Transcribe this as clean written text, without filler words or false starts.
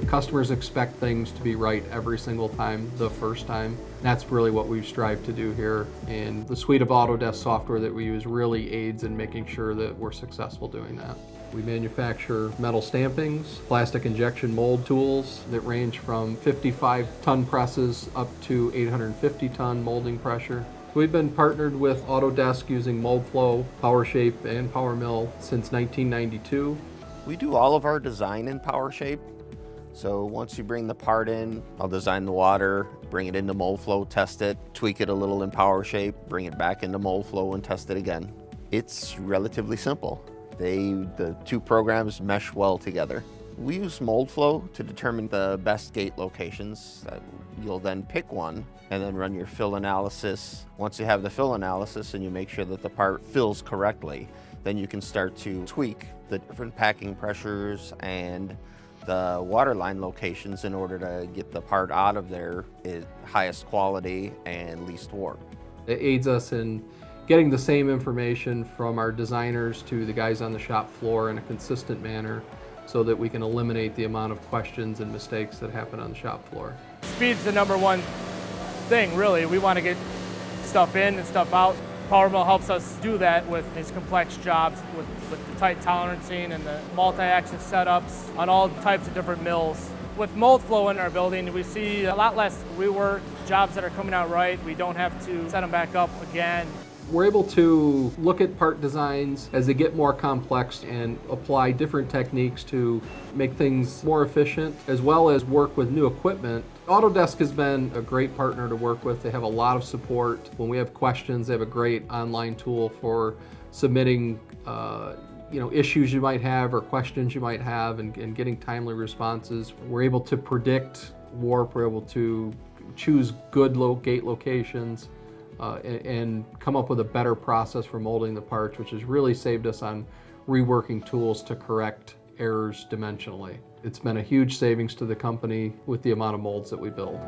Customers expect things to be right every single time, the first time. That's really what we strive to do here, and the suite of Autodesk software that we use really aids in making sure that we're successful doing that. We manufacture metal stampings, plastic injection mold tools that range from 55-ton presses up to 850-ton molding pressure. We've been partnered with Autodesk using Moldflow, PowerShape, and PowerMill since 1992. We do all of our design in PowerShape. So once you bring the part in, I'll design the water, bring it into Moldflow, test it, tweak it a little in PowerShape, bring it back into Moldflow and test it again. It's relatively simple. The two programs mesh well together. We use Moldflow to determine the best gate locations. You'll then pick one and then run your fill analysis. Once you have the fill analysis and you make sure that the part fills correctly, then you can start to tweak the different packing pressures and the waterline locations in order to get the part out of their highest quality and least warp. It aids us in getting the same information from our designers to the guys on the shop floor in a consistent manner so that we can eliminate the amount of questions and mistakes that happen on the shop floor. Speed's the number one thing, really. We want to get stuff in and stuff out. PowerMill helps us do that with these complex jobs, with the tight tolerancing and the multi-axis setups on all types of different mills. With Moldflow in our building, we see a lot less rework, jobs that are coming out right. We don't have to set them back up again. We're able to look at part designs as they get more complex and apply different techniques to make things more efficient, as well as work with new equipment. Autodesk has been a great partner to work with. They have a lot of support. When we have questions, they have a great online tool for submitting issues you might have or questions you might have and getting timely responses. We're able to predict warp, we're able to choose good gate locations, and come up with a better process for molding the parts, which has really saved us on reworking tools to correct errors dimensionally. It's been a huge savings to the company with the amount of molds that we build.